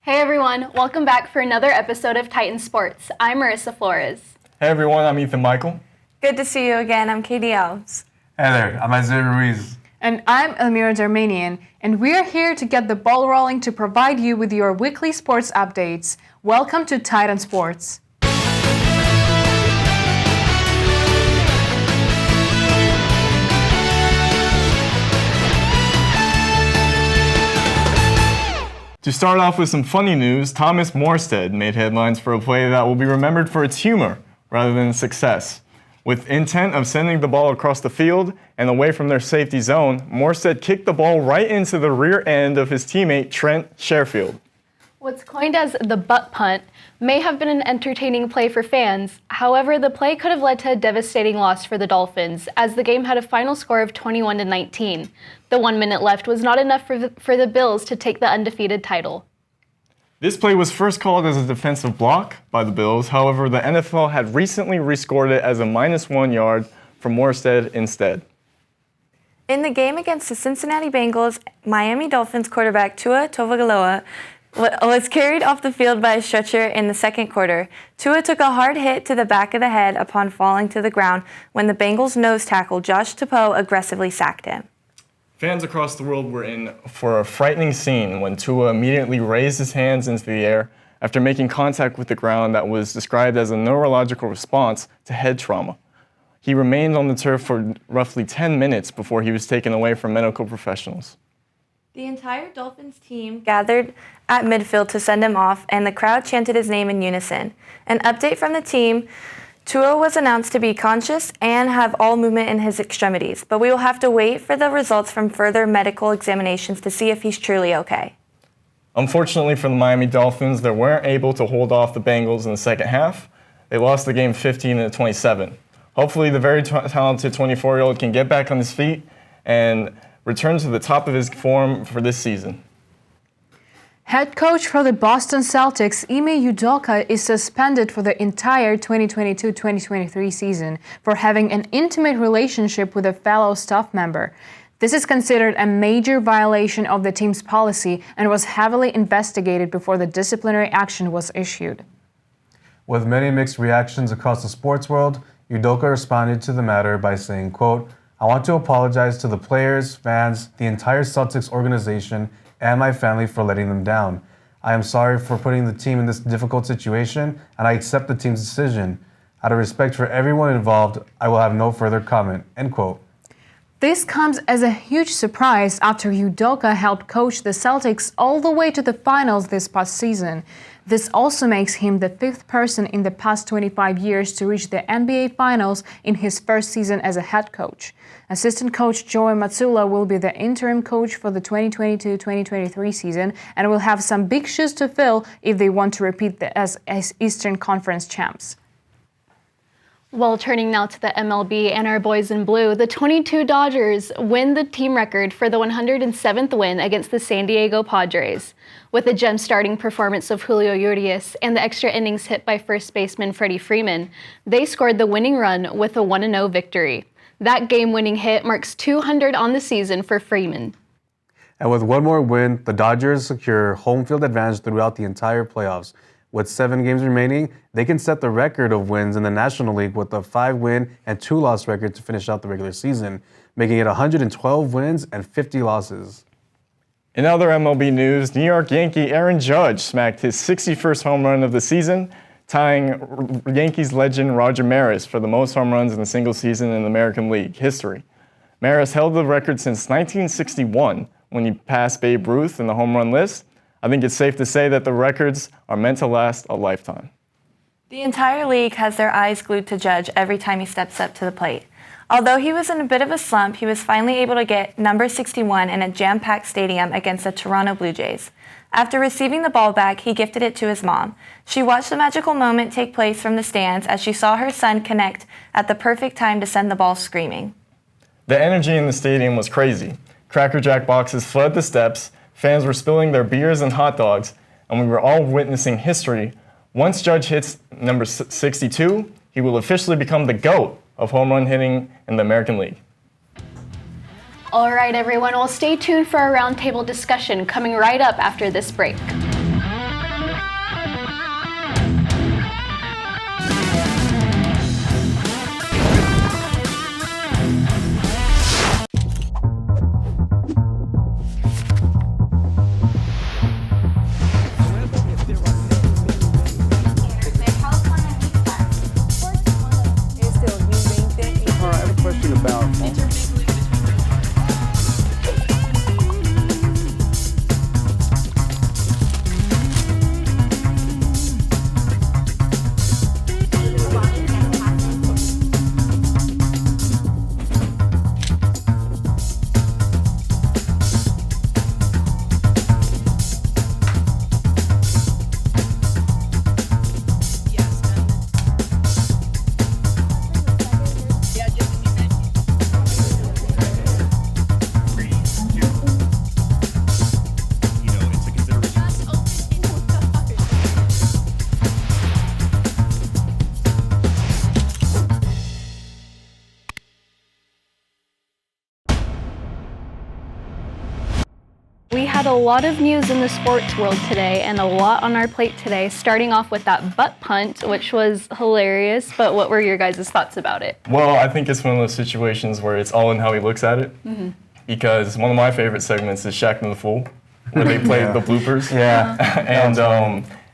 Hey everyone, welcome back for another episode of Titan Sports. I'm Marisa Flores. Hey everyone, I'm Ethan Michael. Good to see you again. I'm Katie Alves. Hey there, I'm Isaiah Ruiz. And I'm Elmira Darmanian, and we're here to get the ball rolling to provide you with your weekly sports updates. Welcome to Titan Sports. To start off with some funny news, Thomas Morstead made headlines for a play that will be remembered for its humor rather than success. With intent of sending the ball across the field and away from their safety zone, Morstead kicked the ball right into the rear end of his teammate Trent Sherfield. What's coined as the butt punt may have been an entertaining play for fans. However, the play could have led to a devastating loss for the Dolphins, as the game had a final score of 21-19. The 1 minute left was not enough for the Bills to take the undefeated title. This play was first called as a defensive block by the Bills. However, the NFL had recently rescored it as a -1 yard for Morstead instead. In the game against the Cincinnati Bengals, Miami Dolphins quarterback Tua Tagovailoa was carried off the field by a stretcher in the second quarter. Tua took a hard hit to the back of the head upon falling to the ground when the Bengals nose tackle Josh Tupou aggressively sacked him. Fans across the world were in for a frightening scene when Tua immediately raised his hands into the air after making contact with the ground that was described as a neurological response to head trauma. He remained on the turf for roughly 10 minutes before he was taken away from medical professionals. The entire Dolphins team gathered at midfield to send him off, and the crowd chanted his name in unison. An update from the team: Tua was announced to be conscious and have all movement in his extremities, but we will have to wait for the results from further medical examinations to see if he's truly okay. Unfortunately for the Miami Dolphins, they weren't able to hold off the Bengals in the second half. They lost the game 15-27. Hopefully the very talented 24-year-old can get back on his feet and return to the top of his form for this season. Head coach for the Boston Celtics, Ime Udoka, is suspended for the entire 2022-2023 season for having an intimate relationship with a fellow staff member. This is considered a major violation of the team's policy and was heavily investigated before the disciplinary action was issued. With many mixed reactions across the sports world, Udoka responded to the matter by saying, quote, "I want to apologize to the players, fans, the entire Celtics organization, and my family for letting them down. I am sorry for putting the team in this difficult situation, and I accept the team's decision. Out of respect for everyone involved, I will have no further comment," end quote. This comes as a huge surprise after Udoka helped coach the Celtics all the way to the finals this past season. This also makes him the fifth person in the past 25 years to reach the NBA Finals in his first season as a head coach. Assistant coach Joey Matsula will be the interim coach for the 2022-2023 season and will have some big shoes to fill if they want to repeat as Eastern Conference champs. Well, turning now to the MLB and our boys in blue, the 22 Dodgers win the team record for the 107th win against the San Diego Padres. With a gem-starting performance of Julio Urias and the extra innings hit by first baseman Freddie Freeman, they scored the winning run with a 1-0 victory. That game-winning hit marks 200 on the season for Freeman. And with one more win, the Dodgers secure home field advantage throughout the entire playoffs. With 7 games remaining, they can set the record of wins in the National League with a 5-win and 2-loss record to finish out the regular season, making it 112 wins and 50 losses. In other MLB news, New York Yankee Aaron Judge smacked his 61st home run of the season, tying Yankees legend Roger Maris for the most home runs in a single season in American League history. Maris held the record since 1961 when he passed Babe Ruth in the home run list. I think it's safe to say that the records are meant to last a lifetime. The entire league has their eyes glued to Judge every time he steps up to the plate. Although he was in a bit of a slump, he was finally able to get number 61 in a jam-packed stadium against the Toronto Blue Jays. After receiving the ball back, he gifted it to his mom. She watched the magical moment take place from the stands as she saw her son connect at the perfect time to send the ball screaming. The energy in the stadium was crazy. Cracker Jack boxes flooded the steps, fans were spilling their beers and hot dogs, and we were all witnessing history. Once Judge hits number 62, he will officially become the GOAT of home run hitting in the American League. All right, everyone, well, stay tuned for our roundtable discussion coming right up after this break. a lot of news in the sports world today and a lot on our plate today, starting off with that butt punt, which was hilarious, but what were your guys' thoughts about it? Well, I think it's one of those situations where it's all in how he looks at it, because one of my favorite segments is Shaq and the Fool, where they play the bloopers.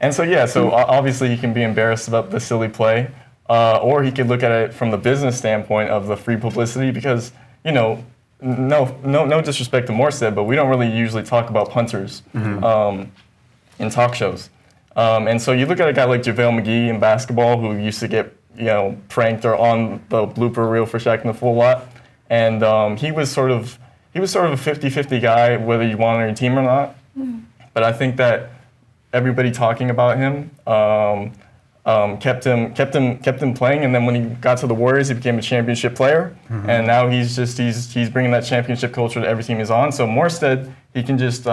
And so obviously he can be embarrassed about the silly play, or he could look at it from the business standpoint of the free publicity, because, you know, no disrespect to Morstead, but we don't really usually talk about punters in talk shows. And so you look at a guy like JaVale McGee in basketball, who used to get, you know, pranked or on the blooper reel for Shaq and the Fool a lot, and he was sort of a 50-50 guy, whether you want on your team or not. But I think that everybody talking about him kept him playing, and then when he got to the Warriors, he became a championship player, and now he's bringing that championship culture to every team he's on. So Morstead, he can just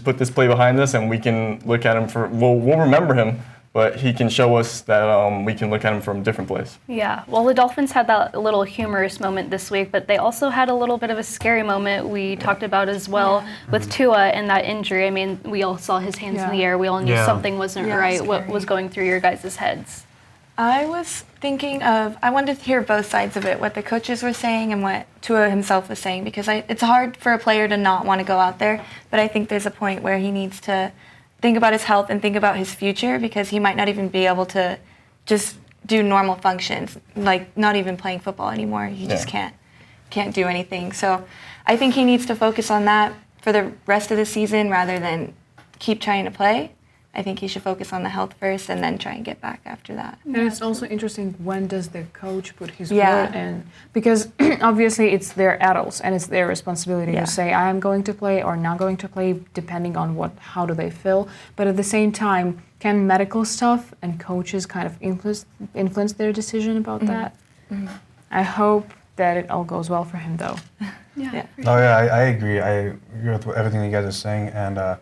put this play behind us, and we can look at him we'll remember him, but he can show us that we can look at him from different places. Yeah, well, the Dolphins had that little humorous moment this week, but they also had a little bit of a scary moment we talked about as well with Tua and that injury. I mean, we all saw his hands in the air. We all knew something wasn't right. Scary. What was going through your guys' heads? I was thinking I wanted to hear both sides of it, what the coaches were saying and what Tua himself was saying, because it's hard for a player to not want to go out there, but I think there's a point where he needs to think about his health and think about his future, because he might not even be able to just do normal functions, like not even playing football anymore. He just can't do anything. So I think he needs to focus on that for the rest of the season rather than keep trying to play. I think he should focus on the health first and then try and get back after that. And it's also interesting, when does the coach put his word in? Because obviously it's their adults and it's their responsibility to say, I am going to play or not going to play, depending on how do they feel. But at the same time, can medical stuff and coaches kind of influence their decision about that? I hope that it all goes well for him, though. I agree. I agree with everything you guys are saying, and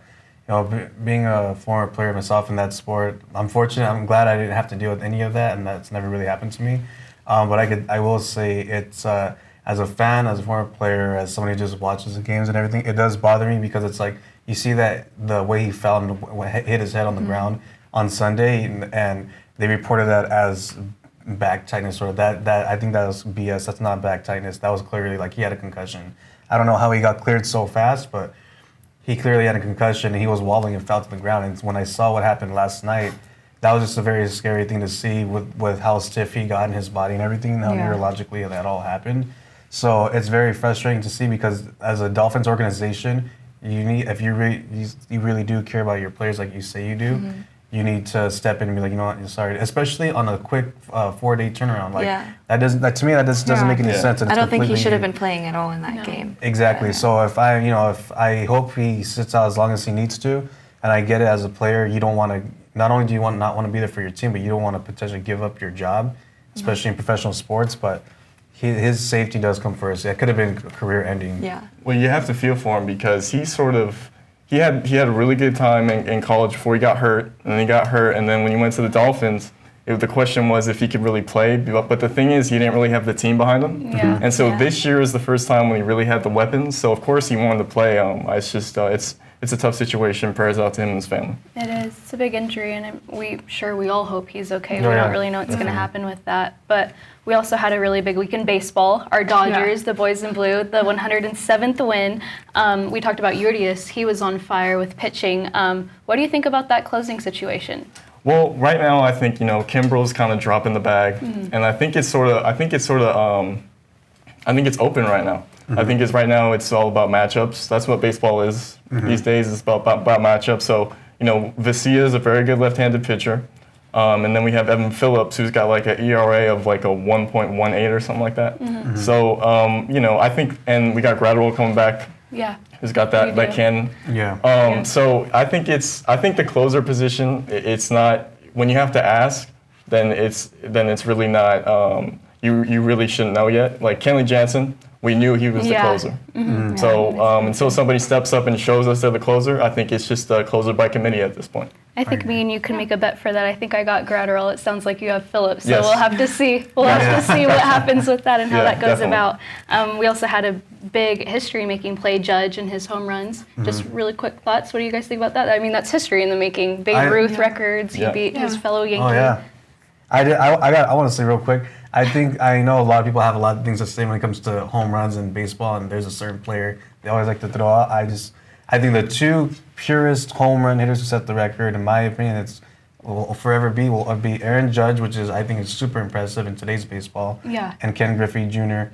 you know, being a former player myself in that sport, I'm fortunate. I'm glad I didn't have to deal with any of that, and that's never really happened to me. But I will say it's as a fan, as a former player, as somebody who just watches the games and everything, it does bother me, because it's like you see that the way he fell and hit his head on the ground on Sunday, and they reported that as back tightness, or that I think that was BS. That's not back tightness. That was clearly like he had a concussion. I don't know how he got cleared so fast, but he clearly had a concussion, and he was wobbling and fell to the ground. And when I saw what happened last night, that was just a very scary thing to see with how stiff he got in his body and everything, and how neurologically that all happened. So it's very frustrating to see, because as a Dolphins organization, if you really do care about your players like you say you do, you need to step in and be like, you know what, sorry. Especially on a quick 4-day turnaround. To me, that doesn't make any sense. I don't think he should have been playing at all in that game. Exactly. So if I hope he sits out as long as he needs to, and I get it, as a player, you don't want to. Not only do you not want to be there for your team, but you don't want to potentially give up your job, especially in professional sports. But his safety does come first. It could have been career ending. Yeah. Well, you have to feel for him, because he had a really good time in college before he got hurt, and then he got hurt, and then when he went to the Dolphins, the question was if he could really play. But the thing is, he didn't really have the team behind him, and so this year is the first time when he really had the weapons. So of course he wanted to play. It's a tough situation. Prayers out to him and his family. It is. It's a big injury, and we all hope he's okay. We don't really know what's going to happen with that. But we also had a really big week in baseball. Our Dodgers, the boys in blue, the 107th win. We talked about Urias. He was on fire with pitching. What do you think about that closing situation? Well, right now I think Kimbrel's kind of dropping the bag, and I think it's open right now. I think right now it's all about matchups. That's what baseball is these days. It's about matchups. So, Vesia is a very good left-handed pitcher. And then we have Evan Phillips, who's got like an ERA of like a 1.18 or something like that. So, I think, and we got Gradwell coming back. Yeah. Who's got that cannon. Yeah. So I think the closer position, it's not, when you have to ask, then it's really not, you really shouldn't know yet. Like Kenley Jansen, we knew he was the closer. So until somebody steps up and shows us they're the closer, I think it's just a closer by committee at this point. I think me and you can make a bet for that. I think I got Gradwell. It sounds like you have Phillips. So we'll have to see. We'll have to see what happens with that and how that goes about. We also had a big history-making play, Judge and his home runs. Just really quick thoughts. What do you guys think about that? I mean, that's history in the making. Babe Ruth records. He beat his fellow Yankee. Oh yeah, I want to say real quick. I know a lot of people have a lot of things to say when it comes to home runs in baseball, and there's a certain player they always like to throw out. I think the two purest home run hitters who set the record, in my opinion, will forever be Aaron Judge, which I think is super impressive in today's baseball. Yeah. And Ken Griffey Jr.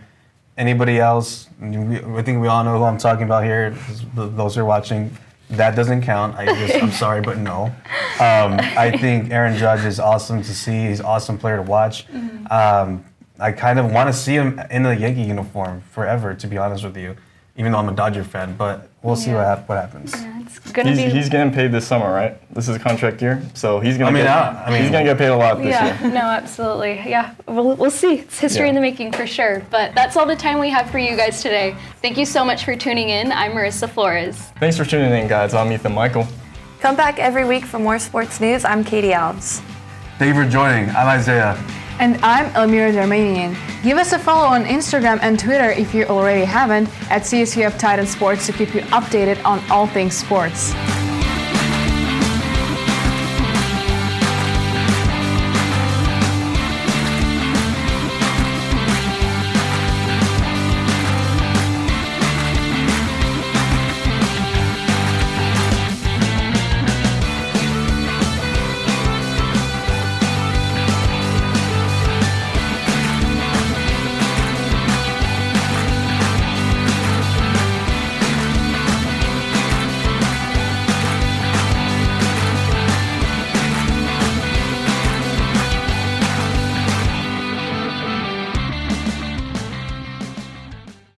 Anybody else? I think we all know who I'm talking about here. Those who are watching, that doesn't count. I'm sorry, but no. I think Aaron Judge is awesome to see. He's an awesome player to watch. I kind of want to see him in the Yankee uniform forever, to be honest with you, even though I'm a Dodger fan. But we'll see what happens. Yeah, it's gonna be. He's getting paid this summer, right? This is a contract year, so he's gonna. He's gonna get paid a lot this year. No, absolutely. Yeah, we'll see. It's history in the making for sure. But that's all the time we have for you guys today. Thank you so much for tuning in. I'm Marisa Flores. Thanks for tuning in, guys. I'm Ethan Michael. Come back every week for more sports news. I'm Katie Alves. Thank you for joining. I'm Isaiah. And I'm Elmira Darmanian. Give us a follow on Instagram and Twitter if you already haven't, at CSUF Titan Sports, to keep you updated on all things sports.